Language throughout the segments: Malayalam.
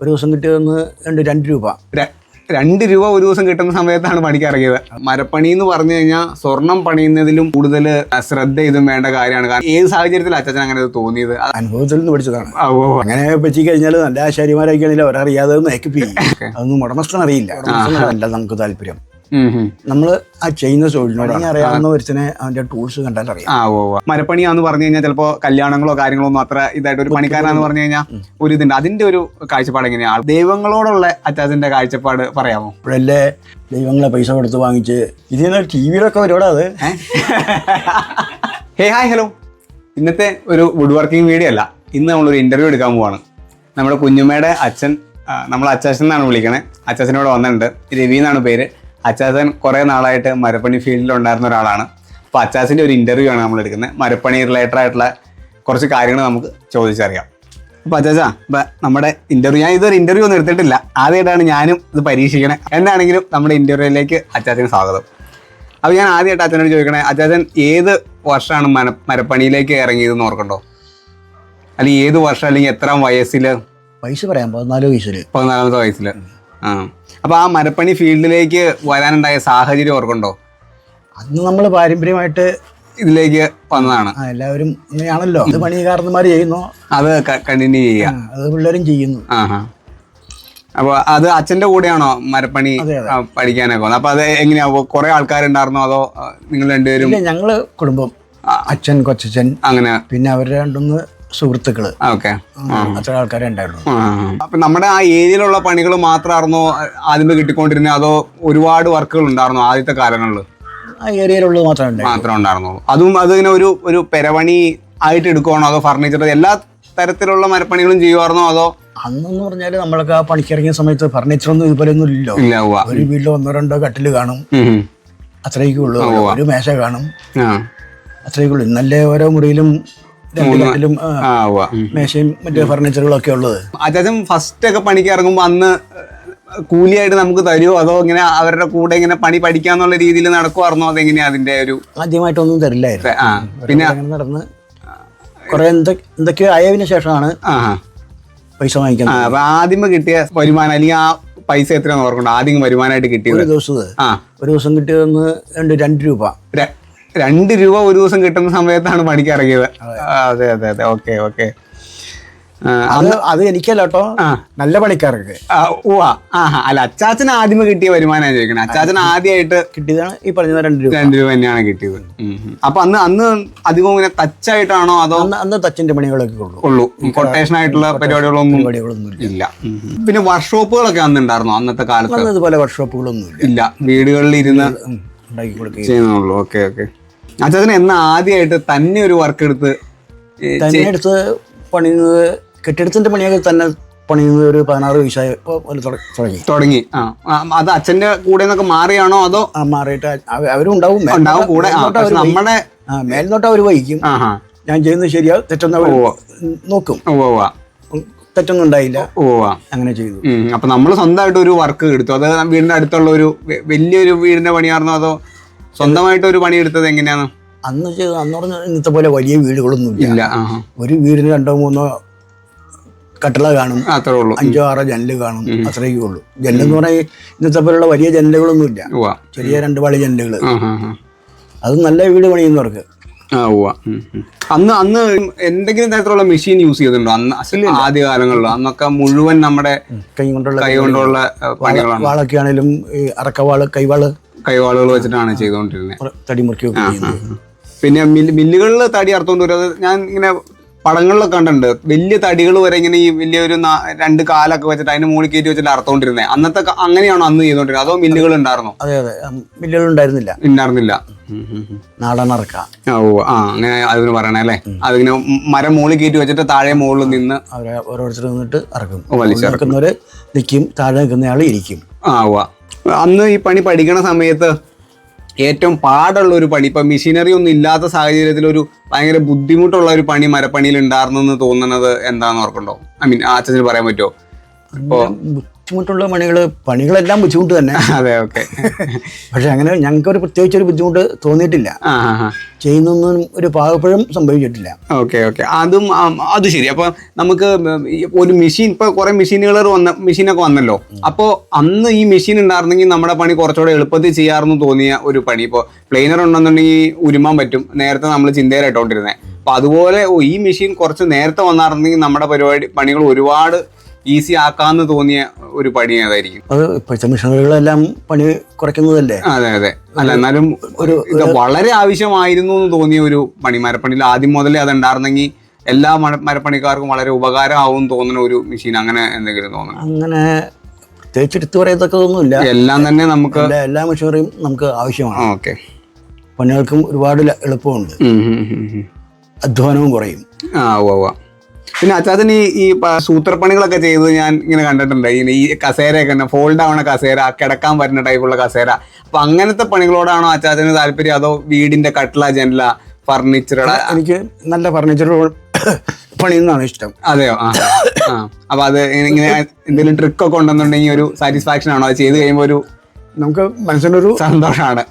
ഒരു ദിവസം കിട്ടിയതെന്ന് 2 രൂപ. 2 രൂപ ഒരു ദിവസം കിട്ടുന്ന സമയത്താണ് പണിക്ക് ഇറങ്ങിയത്. മരപ്പണി എന്ന് പറഞ്ഞു കഴിഞ്ഞാൽ സ്വർണം പണിയുന്നതിലും കൂടുതൽ ശ്രദ്ധ ഇതും വേണ്ട കാര്യമാണ്. കാരണം ഏത് സാഹചര്യത്തിൽ അച്ഛൻ അങ്ങനെ തോന്നിയത്? അനുഭവത്തിൽ നിന്ന് പഠിച്ചതാണ്. അങ്ങനെ പറ്റി കഴിഞ്ഞാൽ നല്ല ആശാരിമാരായിരിക്കണമെങ്കിൽ അവരറിയാതെ മേക്കപ്പ് ചെയ്യും. അതൊന്നും ഉടമസ്ഥൻ അറിയില്ല. അല്ല നമുക്ക് താല്പര്യം. നമ്മള് ആ ചെയ്യുന്ന തൊഴിലിനോട് അറിയാവുന്ന ഒരുത്തിനെ അവന്റെ ടൂൾസ് കണ്ടാൽ അറിയാം. മരപ്പണിയാന്ന് പറഞ്ഞു കഴിഞ്ഞാൽ ചിലപ്പോ കല്യാണങ്ങളോ കാര്യങ്ങളോ ഒന്നും അത്ര ഇതായിട്ട് ഒരു പണിക്കാരാന്ന് പറഞ്ഞു കഴിഞ്ഞാൽ ഒരു ഇതുണ്ട്. അതിന്റെ ഒരു കാഴ്ചപ്പാട് എങ്ങനെയാണ്? ദൈവങ്ങളോടുള്ള അച്ചാച്ചന്റെ കാഴ്ചപ്പാട് പറയാമോ? ഇപ്പോഴല്ലേ ദൈവങ്ങളെ പൈസ കൊടുത്ത് വാങ്ങിച്ച് ഇതിന് ടിവിയിലൊക്കെ വരുവാടാ അത്. Hi hello. ഇന്നത്തെ ഒരു വുഡ് വർക്കിംഗ് വീഡിയോ അല്ല. ഇന്ന് നമ്മളൊരു ഇന്റർവ്യൂ എടുക്കാൻ പോവാണ്. നമ്മുടെ കുഞ്ഞുമ്മയുടെ അച്ഛൻ, നമ്മൾ അച്ചാച്ചൻ എന്നാണ് വിളിക്കണേ. അച്ചാച്ചനോട് വന്നിട്ടുണ്ട്. രവി എന്നാണ് പേര്. അച്ചാച്ചൻ കുറേ നാളായിട്ട് മരപ്പണി ഫീൽഡിലുണ്ടായിരുന്ന ഒരാളാണ്. അപ്പോൾ അച്ചാച്ചൻ്റെ ഒരു ഇൻ്റർവ്യൂ ആണ് നമ്മൾ എടുക്കുന്നത്. മരപ്പണി റിലേറ്റഡ് ആയിട്ടുള്ള കുറച്ച് കാര്യങ്ങൾ നമുക്ക് ചോദിച്ചറിയാം. അപ്പോൾ അച്ചാച്ചാ, ഇപ്പം നമ്മുടെ ഇൻ്റർവ്യൂ, ഞാൻ ഇതൊരു ഇൻ്റർവ്യൂ ഒന്നും എടുത്തിട്ടില്ല, ആദ്യമായിട്ടാണ് ഞാനും ഇത് പരീക്ഷിക്കണേ. എന്താണെങ്കിലും നമ്മുടെ ഇൻ്റർവ്യൂയിലേക്ക് അച്ചാച്ചന് സ്വാഗതം. അപ്പോൾ ഞാൻ ആദ്യമായിട്ട് അച്ഛനോട് ചോദിക്കണേ, അച്ചാച്ചൻ ഏത് വർഷമാണ് മരപ്പണിയിലേക്ക് ഇറങ്ങിയതെന്ന് ഓർക്കണ്ടോ? അല്ലെങ്കിൽ ഏത് വർഷം, അല്ലെങ്കിൽ എത്രാം വയസ്സിൽ? വയസ്സ് പറയാം, 14 വയസ്സിൽ. 14ാമത്തെ വയസ്സിൽ. അപ്പോൾ ആ മരപ്പണി ഫീൽഡിലേക്ക് വരാനുണ്ടായ സാഹചര്യം ഓർക്കുണ്ടോ? അന്ന് നമ്മൾ പാരമ്പര്യമായിട്ട് ഇതിലേക്ക് വന്നതാണ്. എല്ലാവരും ഇങ്ങനെയാണല്ലോ. അത് പണിക്കാരന്മാർ ചെയ്യുന്നു, അത് കണ്ടിന്യൂ ചെയ്യുക. അത് പിള്ളേരും ചെയ്യുന്നു. അപ്പോൾ അത് അച്ഛൻ്റെ കൂടെയാണോ മരപ്പണി പഠിക്കാനൊക്കെ വന്നത്? അപ്പോൾ അത് എങ്ങനെയാ, കുറെ ആൾക്കാരുണ്ടായിരുന്നോ അതോ നിങ്ങൾ രണ്ടുപേരും? ഞങ്ങള് കുടുംബം, അച്ഛൻ, കൊച്ചച്ഛൻ, അങ്ങനെ പിന്നെ അവരുടെ 2 സുഹൃത്തുക്കള്, അത്ര ആൾക്കാരെ ഉണ്ടായിരുന്നു. അപ്പൊ നമ്മുടെ ആ ഏരിയയിലുള്ള പണികൾ മാത്രമായിരുന്നോ ആദ്യമേ കിട്ടിക്കൊണ്ടിരുന്നത്, അതോ ഒരുപാട് വർക്കുകൾ ഉണ്ടായിരുന്നോ ആദ്യത്തെ കാലങ്ങളിൽ? ആ ഏരിയയിലുള്ളത് മാത്രമേ ഉണ്ടായിരുന്നുള്ളൂ. അതും അതിങ്ങനെ ഒരു പെരപണി ആയിട്ട് എടുക്കുവാണോ, അതോ ഫർണിച്ചർ എല്ലാ തരത്തിലുള്ള മരപ്പണികളും ചെയ്യുമായിരുന്നോ? അതോ അന്നെന്ന് പറഞ്ഞാല് നമ്മളൊക്കെ ആ പണിക്കിറങ്ങിയ സമയത്ത് ഫർണിച്ചർ ഒന്നും ഇതുപോലെ ഒന്നും ഇല്ലല്ലോ. ഒരു വീട്ടിൽ 1-2 കട്ടില് കാണും, അത്രയൊക്കെ ഉള്ളൂ. ഒരു മേശ കാണും, അത്രയൊക്കെ ഉള്ളൂ. ഇന്നല്ലേ ഓരോ മുറിയിലും 2 കട്ടിലും മേശയും മറ്റേ ഫർണിച്ചറുകളൊക്കെ ഉള്ളത്. അച്ഛൻ ഫസ്റ്റ് ഒക്കെ പണിക്ക് ഇറങ്ങുമ്പോ അന്ന് കൂലിയായിട്ട് നമുക്ക് തരുമോ, അതോ ഇങ്ങനെ അവരുടെ കൂടെ ഇങ്ങനെ പണി പഠിക്കാന്നുള്ള രീതിയിൽ നടക്കുമായിരുന്നോ? അതെങ്ങനെയാ അതിന്റെ ഒരു? ആദ്യമായിട്ടൊന്നും തരില്ലായിരുന്നു. പിന്നെ നടന്ന് കുറെ എന്തൊക്കെയോ ആയതിനു ശേഷമാണ് പൈസ വാങ്ങിക്കുന്നത്. അപ്പൊ ആദ്യമേ കിട്ടിയ വരുമാനം, അല്ലെങ്കിൽ ആ പൈസ എത്രയാന്ന് ഓർക്കണ്ടോ? ആദ്യം വരുമാനമായിട്ട് കിട്ടിയത് ഒരു ദിവസം കിട്ടിയതെന്ന് 2 രൂപ. 2 രൂപ ഒരു ദിവസം കിട്ടുന്ന സമയത്താണ് പണിക്ക് ഇറങ്ങിയത്. അതെ അതെ അതെ. ഓക്കെ. അത് എനിക്കല്ല കേട്ടോ, നല്ല പണിക്കാർക്ക്. അല്ല, അച്ചാച്ചന് ആദ്യമേ കിട്ടിയ വരുമാനം ചോദിക്കണേ. അച്ചാച്ചന് ആദ്യമായിട്ട് കിട്ടിയതാണ് ഈ പറഞ്ഞ 2 രൂപ തന്നെയാണ് കിട്ടിയത്. അപ്പൊ അന്ന് അധികം ഇങ്ങനെ തച്ചായിട്ടാണോ, അതോ? അന്ന് തച്ചിന്റെ പണികളൊക്കെ ഉള്ളൂ, കൊട്ടേഷൻ ആയിട്ടുള്ള പരിപാടികളൊന്നും ഇല്ല. പിന്നെ വർക്ക്ഷോപ്പുകളൊക്കെ അന്ന് ഉണ്ടായിരുന്നോ അന്നത്തെ കാലത്ത്? ഇതുപോലെ വർക്ക്ഷോപ്പുകളൊന്നും ഇല്ല, വീടുകളിൽ ഇരുന്ന് ചെയ്യുന്നുള്ളൂ. ഓക്കെ. അച്ഛന് എന്നാ ആദ്യമായിട്ട് തന്നെ ഒരു വർക്ക് എടുത്ത് പണിയുന്നത്? കെട്ടിടത്തിന്റെ പണിയൊക്കെ തന്നെ പണിയുന്നത് ഒരു 16 വയസ്സായി തുടങ്ങി. അത് അച്ഛന്റെ കൂടെ നിന്നൊക്കെ മാറിയാണോ, അതോ? മാറിയിട്ട് അവരും ഉണ്ടാവും കൂടെ. നമ്മുടെ മേൽനോട്ടം അവർ വഹിക്കും. ഞാൻ ചെയ്യുന്നത് ശരിയാ തെറ്റൊന്നും നോക്കും. തെറ്റൊന്നും ഉണ്ടായില്ല, അങ്ങനെ ചെയ്തു. അപ്പൊ നമ്മൾ സ്വന്തമായിട്ട് ഒരു വർക്ക് എടുത്തു. അത് വീടിന്റെ അടുത്തുള്ള ഒരു വലിയൊരു വീടിന്റെ പണിയായിരുന്നോ, അതോ സ്വന്തമായിട്ട് ഒരു പണി എടുത്തത് എങ്ങനെയാണ്? അന്ന് പറഞ്ഞ ഇന്നത്തെ പോലെ വലിയ വീടുകളൊന്നും ഇല്ല. ഒരു വീടിന് 2-3 കട്ടില കാണും, 5-6 ജനല് കാണും, അത്രയൊക്കെ ഉള്ളൂ. ജനലെന്ന് പറഞ്ഞാൽ ഇന്നത്തെ പോലുള്ള വലിയ ജനലുകളൊന്നും ഇല്ല, ചെറിയ 2 പാളി ജനലുകള്. അത് നല്ല വീട് പണിയുന്നവർക്ക്. അന്ന് എന്തെങ്കിലും തരത്തിലുള്ള മെഷീൻ യൂസ് ചെയ്തിട്ടുണ്ടോ അന്ന് ആദ്യ കാലങ്ങളിൽ? അന്നൊക്കെ മുഴുവൻ നമ്മുടെ കൈ കൊണ്ടുള്ള പണികളാണ്. വാളൊക്കെ ആണെങ്കിലും അറക്കവാള്, കൈവാളുകൾ വെച്ചിട്ടാണ് ചെയ്തുകൊണ്ടിരുന്നത്. തടി മുറിക്കുകയൊക്കെ ചെയ്യുന്നത്. പിന്നെ മില്ലുകളിൽ തടി അറുത്തോണ്ട് വരും. അത് ഞാൻ ഇങ്ങനെ പടങ്ങളിലൊക്കെ കണ്ടിട്ടുണ്ട്. വലിയ തടികൾ വരെ ഇങ്ങനെ ഈ വലിയൊരു 2 കാലൊക്കെ വെച്ചിട്ട് അതിന് മുകളിൽ കയറ്റി വെച്ചിട്ട് അറുത്തോണ്ടിരുന്നത്. അന്നത്തെ അങ്ങനെയാണോ അന്ന് ചെയ്തോണ്ടിരുന്നത്, അതോ മില്ലുകൾ ഉണ്ടായിരുന്നോ? അതെ, മില്ലുകൾ ഉണ്ടായിരുന്നില്ല. നാടൻ അറക്ക. അങ്ങനെ അതിന് പറയണേ അല്ലേ? അതിങ്ങനെ മരം മുകളിൽ കയറ്റി വെച്ചിട്ട് താഴെ മുകളിൽ നിന്ന് അവരെ ഓരോരുത്തർ നിന്നിട്ട് അറക്കും. വലിച്ചിറക്കുന്നവര് നിൽക്കും, താഴെ നിൽക്കുന്നയാൾ ഇരിക്കും. അന്ന് ഈ പണി പഠിക്കണ സമയത്ത് ഏറ്റവും പാടുള്ള ഒരു പണി, ഇപ്പൊ മെഷീനറി ഒന്നും ഇല്ലാത്ത സാഹചര്യത്തിൽ ഒരു ഭയങ്കര ബുദ്ധിമുട്ടുള്ള ഒരു പണി മരപ്പണിയിൽ ഉണ്ടായിരുന്നെന്ന് തോന്നുന്നത് എന്താന്ന് ഓർക്കണ്ടോ? അച്ഛന് പറയാൻ പറ്റുമോ? ബുദ്ധിമുട്ടുള്ള പണികളെല്ലാം ബുദ്ധിമുട്ട് തന്നെ. അതെ, ഓക്കെ. പക്ഷെ അങ്ങനെ ഞങ്ങൾക്കൊരു പ്രത്യേകിച്ചൊരു ബുദ്ധിമുട്ട് തോന്നിയിട്ടില്ല. ചെയ്യുന്നൊന്നും ഒരു പാകപ്പഴം സംഭവിച്ചിട്ടില്ല. ഓക്കെ ഓക്കെ, അത് ശരി. അപ്പൊ നമുക്ക് ഒരു മെഷീൻ, ഇപ്പൊ കുറെ മെഷീനൊക്കെ വന്നല്ലോ. അപ്പോൾ അന്ന് ഈ മെഷീൻ ഉണ്ടായിരുന്നെങ്കിൽ നമ്മുടെ പണി കുറച്ചുകൂടെ എളുപ്പത്തിൽ ചെയ്യാറെന്ന് തോന്നിയ ഒരു പണി. ഇപ്പോൾ പ്ലെയിനർ ഉണ്ടെന്നുണ്ടെങ്കിൽ ഉരുമാൻ പറ്റും, നേരത്തെ നമ്മൾ ചിന്തയിലിട്ടോണ്ടിരുന്നത്. അപ്പൊ അതുപോലെ ഈ മെഷീൻ കുറച്ച് നേരത്തെ വന്നായിരുന്നെങ്കിൽ നമ്മുടെ പണികൾ ഒരുപാട് ഈസി ആക്കാന്ന് തോന്നിയ ഒരു പണി ഏതായിരിക്കും? അത് ഇപ്പോഴത്തെ മെഷീനുകളെല്ലാം പണി കുറയ്ക്കുന്നതല്ലേ. അതെ അതെ, അല്ല എന്നാലും ഇത് വളരെ ആവശ്യമായിരുന്നു എന്ന് തോന്നിയ ഒരു പണി, മരപ്പണിയിൽ ആദ്യം മുതലേ അത് ഉണ്ടായിരുന്നെങ്കിൽ എല്ലാ മരപ്പണിക്കാർക്കും വളരെ ഉപകാരമാവും തോന്നുന്ന ഒരു മെഷീൻ, അങ്ങനെ എന്തെങ്കിലും തോന്നുന്നു? അങ്ങനെ പ്രത്യേകിച്ച് എടുത്തു പറയത്തക്കതൊന്നുമില്ല. എല്ലാം തന്നെ നമുക്ക് എല്ലാ മെഷീനറിയും നമുക്ക് ആവശ്യമാണ്. ഓക്കെ, പണികൾക്കും ഒരുപാട് എളുപ്പമുണ്ട്, അധ്വാനവും കുറയും. പിന്നെ അച്ചാച്ചൻ ഈ സൂത്രപ്പണികളൊക്കെ ചെയ്തത് ഞാൻ ഇങ്ങനെ കണ്ടിട്ടുണ്ട്. ഈ കസേരയൊക്കെ തന്നെ ഫോൾഡ് ആവണ കസേര, കിടക്കാൻ വരുന്ന ടൈപ്പുള്ള കസേര. അപ്പൊ അങ്ങനത്തെ പണികളോടാണോ അച്ചാച്ചന് താല്പര്യം, അതോ വീടിന്റെ കട്ടില, ജനല, ഫർണിച്ചർ? എനിക്ക് നല്ല ഫർണിച്ചർ പണിയുന്നതാണ് ഇഷ്ടം. അതെയോ? അപ്പൊ അത് ഇങ്ങനെ എന്തെങ്കിലും ട്രിക്കൊക്കെ ഉണ്ടെന്നുണ്ടെങ്കിൽ ഒരു സാറ്റിസ്ഫാക്ഷൻ ആണോ അത് ചെയ്ത് കഴിയുമ്പോൾ? ഒരു നമുക്ക് മനസ്സിനൊരു സന്തോഷമാണ്.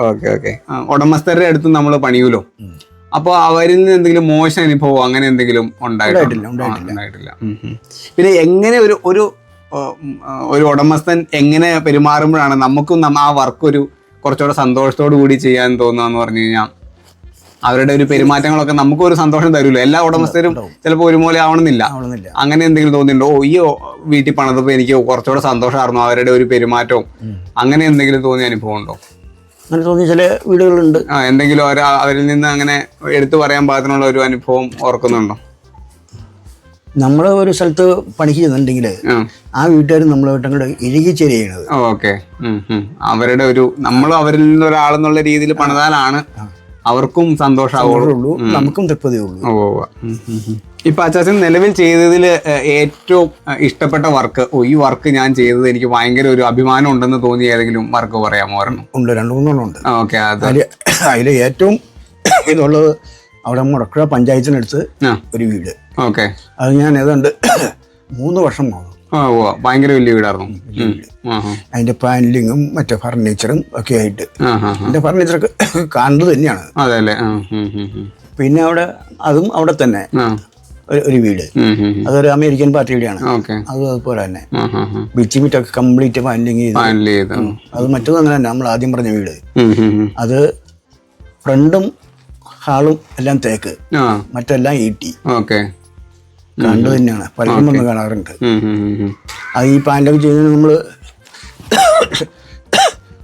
Okay okay. ഉടമസ്ഥരുടെ അടുത്ത് നമ്മൾ പണിയൂലോ, അപ്പോൾ അവരിൽ നിന്ന് എന്തെങ്കിലും മോശം അനുഭവം അങ്ങനെ എന്തെങ്കിലും ഉണ്ടായിട്ടില്ല? പിന്നെ എങ്ങനെ ഒരു ഉടമസ്ഥൻ എങ്ങനെ പെരുമാറുമ്പോഴാണ് നമുക്കും ആ വർക്ക് ഒരു കുറച്ചുകൂടെ സന്തോഷത്തോടു കൂടി ചെയ്യാൻ തോന്നുക പറഞ്ഞു കഴിഞ്ഞാൽ? അവരുടെ ഒരു പെരുമാറ്റങ്ങളൊക്കെ നമുക്കും ഒരു സന്തോഷം തരുമല്ലോ. എല്ലാ ഉടമസ്ഥരും ചിലപ്പോൾ ഒരുപോലെ ആവണമെന്നില്ല. അങ്ങനെ എന്തെങ്കിലും തോന്നിയിട്ടുണ്ടോ? ഈ വീട്ടിൽ പണിതപ്പോൾ എനിക്ക് കുറച്ചുകൂടെ സന്തോഷമായിരുന്നു അവരുടെ ഒരു പെരുമാറ്റവും, അങ്ങനെ എന്തെങ്കിലും തോന്നിയ അനുഭവം ഉണ്ടോ? അങ്ങനെ തോന്നിയ ചില വീടുകളുണ്ട്. എന്തെങ്കിലും അവരിൽ നിന്ന് അങ്ങനെ എടുത്തു പറയാൻ പാകത്തിനുള്ള ഒരു അനുഭവം ഓർക്കുന്നുണ്ടോ? നമ്മൾ ഒരു സ്ഥലത്ത് പണിക്ക് ചെന്നിട്ടുണ്ടെങ്കിൽ ആ വീട്ടുകാർ നമ്മളായിട്ട് അങ്ങോട്ട് ഇഴുകിച്ചേരി ചെയ്യണത്. ഓക്കെ, അവരുടെ ഒരു നമ്മൾ അവരിൽ നിന്ന് ഒരാളെന്നുള്ള രീതിയിൽ പണിതാലാണ് അവർക്കും സന്തോഷമാവുള്ളൂ, നമുക്കും തൃപ്തിയുള്ളൂ. ഇപ്പൊ അച്ചാച്ചൻ നിലവിൽ ചെയ്തതിൽ ഏറ്റവും ഇഷ്ടപ്പെട്ട വർക്ക്, ഈ വർക്ക് ഞാൻ ചെയ്തത് എനിക്ക് ഭയങ്കര ഒരു അഭിമാനം ഉണ്ടെന്ന് തോന്നിയ ഏതെങ്കിലും വർക്ക് പറയാമോ? ഉണ്ട്, 2-3 ഉണ്ട്. ഓക്കെ, അതിൽ ഏറ്റവും ഇതുള്ളത് അവിടെ മുടക്കുഴ പഞ്ചായത്തിനടുത്ത് ഒരു വീട്. ഓക്കെ, അത് ഞാൻ ഏതാണ്ട് 3 വർഷം പോകുന്നു. ഭയങ്കര വലിയ വീടായിരുന്നു. അതിന്റെ പാനലിങ്ങും മറ്റേ ഫർണിച്ചറും ഒക്കെ ആയിട്ട് അതിന്റെ ഫർണിച്ചറൊക്കെ കാണുന്നത് തന്നെയാണ്. അതെല്ലേ? പിന്നെ അതും അവിടെ തന്നെ ഒരു വീട്, അതൊരു അമേരിക്കൻ പാർട്ടിയുടെയാണ്. അതും അതുപോലെ തന്നെ ബിച്ചിമിറ്റൊക്കെ കംപ്ലീറ്റ് പാനലിങ് ചെയ്ത്. അത് മറ്റൊന്നും അങ്ങനെ തന്നെ, നമ്മൾ ആദ്യം പറഞ്ഞ വീട് അത് ഫ്രണ്ടും ഹാളും എല്ലാം തേക്ക്, മറ്റെല്ലാം ഈട്ടി കണ്ടു തന്നെയാണ്. പലരും വന്ന് കാണാറുണ്ട്. അത് ഈ പാനലൊക്കെ ചെയ്യുന്നതിന് നമ്മള്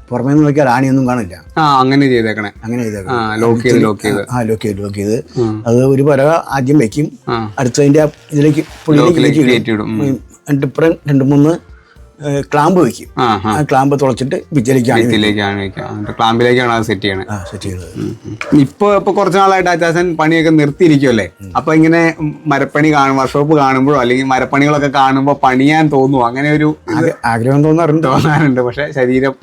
പുറമേ നിന്ന് നോക്കിയാൽ ആണിയൊന്നും കാണില്ല. അങ്ങനെ ചെയ്തേക്കണേ, ലോക്ക് ചെയ്ത് അത് ഒരു പലക ആദ്യം വെക്കും, അടുത്തതിന്റെ ഇതിലേക്ക് പുള്ളിയിലേക്ക് 2-3 ക്ലാമ്പ് വെക്കും. ആ ക്ലാമ്പ് തുളച്ചിട്ട് ക്ലാമ്പിലേക്കാണ് സെറ്റ് ചെയ്യണത്. ഇപ്പൊ കുറച്ചു നാളായിട്ട് അച്ചാച്ചൻ പണിയൊക്കെ നിർത്തിയിരിക്കുമല്ലേ? അപ്പൊ ഇങ്ങനെ മരപ്പണി വർക്ക്ഷോപ്പ് കാണുമ്പോഴോ അല്ലെങ്കിൽ മരപ്പണികളൊക്കെ കാണുമ്പോ പണിയാൻ തോന്നുമോ? അങ്ങനെ ഒരു ആഗ്രഹം തോന്നാറുണ്ട്. പക്ഷെ ശരീരം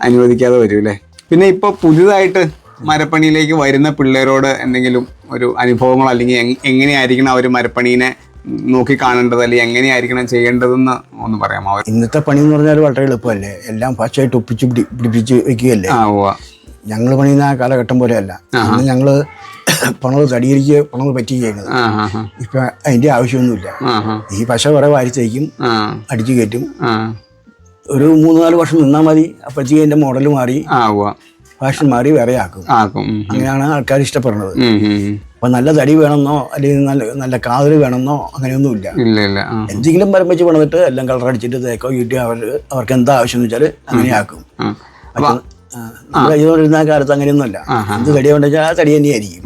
അനുവദിക്കാതെ വരും അല്ലേ? പിന്നെ ഇപ്പൊ പുതിയതായിട്ട് മരപ്പണിയിലേക്ക് വരുന്ന പിള്ളേരോട് എന്തെങ്കിലും ഒരു അനുഭവങ്ങൾ, അല്ലെങ്കിൽ എങ്ങനെയായിരിക്കണം അവർ മരപ്പണീനെ നോക്കി കാണേണ്ടത്, അല്ലെങ്കിൽ എങ്ങനെയായിരിക്കണം ചെയ്യേണ്ടതെന്ന് ഒന്ന് പറയാമോ? ഇന്നത്തെ പണി എന്ന് പറഞ്ഞാൽ വളരെ എളുപ്പമല്ലേ, എല്ലാം ഫാസ്റ്റായിട്ട് ഒപ്പിച്ച് പിടിപ്പിച്ച് വെക്കുകയല്ലേ. ഞങ്ങൾ പണിയുന്ന ആ കാലഘട്ടം പോലെയല്ല. അന്ന് ഞങ്ങള് പണത് തടിയിരിക്കുക, പണത് പറ്റി ചെയ്യുന്നത്. ഇപ്പൊ അതിന്റെ ആവശ്യമൊന്നുമില്ല. ഈ പശ കുറെ വാരിച്ചേക്കും, അടിച്ചു കയറ്റും. ഒരു 3-4 വർഷം നിന്നാൽ മതി, അപ്പോഴത്തേക്ക് അതിന്റെ മോഡൽ മാറി, ഫാഷൻ മാറി വേറെ ആക്കും. അങ്ങനെയാണ് ആൾക്കാർ ഇഷ്ടപ്പെടുന്നത്. അപ്പൊ നല്ല തടി വേണമെന്നോ അല്ലെങ്കിൽ നല്ല കാതല് വേണമെന്നോ അങ്ങനെയൊന്നുമില്ല. എന്തെങ്കിലും മരം വെച്ച് പണിതിട്ട് എല്ലാം കളർ അടിച്ചിട്ട് തേക്കോ കിട്ടി അവർക്ക് എന്താ ആവശ്യം എന്ന് വെച്ചാൽ അങ്ങനെയാക്കും. നമ്മൾ ചെയ്തുകൊണ്ടിരുന്ന കാലത്ത് അങ്ങനെയൊന്നുമല്ല. എന്ത് തടി കൊണ്ടുവച്ചാൽ ആ തടി തന്നെയായിരിക്കും.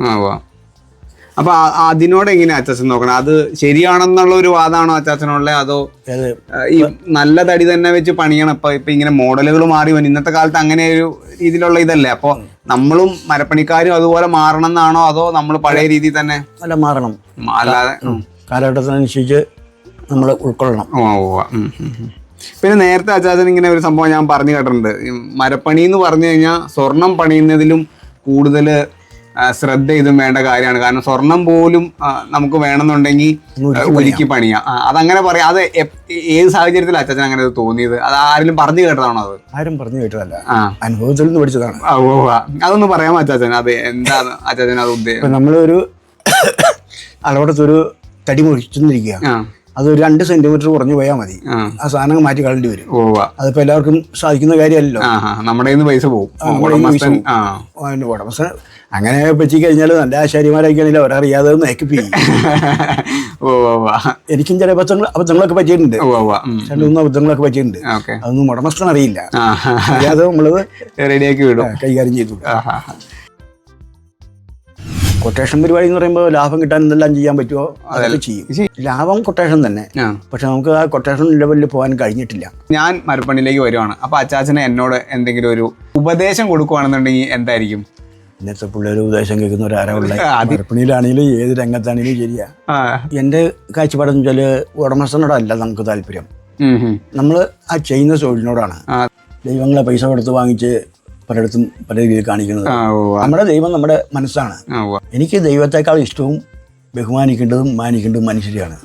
അപ്പൊ അതിനോട് എങ്ങനെയാ അച്ചാച്ചൻ നോക്കണം? അത് ശരിയാണെന്നുള്ള ഒരു വാദമാണോ അച്ചാച്ചനുള്ളത്? അതോ ഈ നല്ല തടി തന്നെ വെച്ച് പണിയണം? ഇപ്പൊ ഇങ്ങനെ മോഡലുകൾ മാറി വരും ഇന്നത്തെ കാലത്ത്, അങ്ങനെ ഒരു രീതിയിലുള്ള ഇതല്ലേ? അപ്പൊ നമ്മളും മരപ്പണിക്കാരും അതുപോലെ മാറണം എന്നാണോ, അതോ നമ്മൾ പഴയ രീതിയിൽ തന്നെ അല്ല മാറണം? അല്ലാതെ കാലഘട്ടത്തിനനുസരിച്ച് നമ്മൾ ഉൾക്കൊള്ളണം. പിന്നെ നേരത്തെ അച്ചാച്ചൻ ഇങ്ങനെ ഒരു സംഭവം ഞാൻ പറഞ്ഞു കേട്ടിട്ടുണ്ട്. മരപ്പണി എന്ന് പറഞ്ഞു കഴിഞ്ഞാൽ സ്വർണം പണിയുന്നതിലും കൂടുതൽ ശ്രദ്ധ ഇതും വേണ്ട കാര്യമാണ്. കാരണം സ്വർണം പോലും നമുക്ക് വേണമെന്നുണ്ടെങ്കിൽ ഒരുക്കി പണിയാം. അതങ്ങനെ പറയാം. അത് ഏത് സാഹചര്യത്തിൽ അച്ഛൻ അങ്ങനെ തോന്നിയത്? അത് ആരെങ്കിലും പറഞ്ഞു കേട്ടതാണോ? അത് ആരും പറഞ്ഞു കേട്ടതല്ല, അനുഭവത്തിൽ നിന്ന് പഠിച്ചതാണ്. അതൊന്ന് പറയാമോ അച്ചാച്ചൻ? അത് എന്താണ് അച്ചാച്ചൻ അത് ഉദ്ദേശം? നമ്മളൊരു അളവടത്തൊരു തടി മുറിച്ചിരിക്കുക, അതൊരു 2 സെന്റിമീറ്റർ കുറഞ്ഞു പോയാൽ മതി, ആ സാധനം മാറ്റി കളേണ്ടി വരും. അതിപ്പോ എല്ലാവർക്കും സാധിക്കുന്ന കാര്യമല്ലല്ലോ. നമ്മുടെ പൈസ പോകും. ഉടമസ്ഥൻ അങ്ങനെ പറ്റി കഴിഞ്ഞാൽ നല്ല ആശാരിമാരായിക്കാണെങ്കിൽ അവരറിയാതെ നേക്കിപ്പ് ചെയ്യും. എനിക്കും ചില അബദ്ധങ്ങളൊക്കെ പറ്റിയിട്ടുണ്ട്, 2-3 അബദ്ധങ്ങളൊക്കെ പറ്റിയിട്ടുണ്ട്. അതൊന്നും ഉടമസ്ഥൻ അറിയില്ല, അറിയാതെ നമ്മളത് റെഡിയാക്കി വിടും, കൈകാര്യം ചെയ്തു. കൊട്ടേഷൻ പരിപാടി എന്ന് പറയുമ്പോൾ ലാഭം കിട്ടാൻ എന്തെല്ലാം ചെയ്യാൻ പറ്റുമോ അതൊക്കെ ചെയ്യും. ലാഭം കൊട്ടേഷൻ തന്നെ, പക്ഷെ നമുക്ക് ആ കൊട്ടേഷൻ ലെവലിൽ പോകാൻ കഴിഞ്ഞിട്ടില്ല. ഞാൻ മരപ്പണിയിലേക്ക് വരുവാണ്. അപ്പൊ അച്ചാച്ചന് എന്നോട് എന്തെങ്കിലും ഒരു ഉപദേശം കൊടുക്കുവാണെന്നുണ്ടെങ്കിൽ എന്തായിരിക്കും? ഇന്നത്തെ പിള്ളേർ ഉപദേശം കേൾക്കുന്നവരാരുള്ള മരപ്പണിയിലാണെങ്കിലും ഏത് രംഗത്താണെങ്കിലും ശരിയാ. എൻ്റെ കാഴ്ചപ്പാടെന്ന് വെച്ചാൽ ഉടമസ്ഥനോടല്ല നമുക്ക് താല്പര്യം, നമ്മൾ ആ ചെയ്യുന്ന തൊഴിലിനോടാണ്. ദൈവങ്ങളെ പൈസ കൊടുത്ത് വാങ്ങിച്ച് പലയിടത്തും പല രീതിയിൽ കാണിക്കുന്നത്. നമ്മുടെ ദൈവം നമ്മുടെ മനസ്സാണ്. എനിക്ക് ദൈവത്തെക്കാൾ ഇഷ്ടവും ബഹുമാനിക്കേണ്ടതും മാനിക്കേണ്ടതും മനുഷ്യരെയാണ്.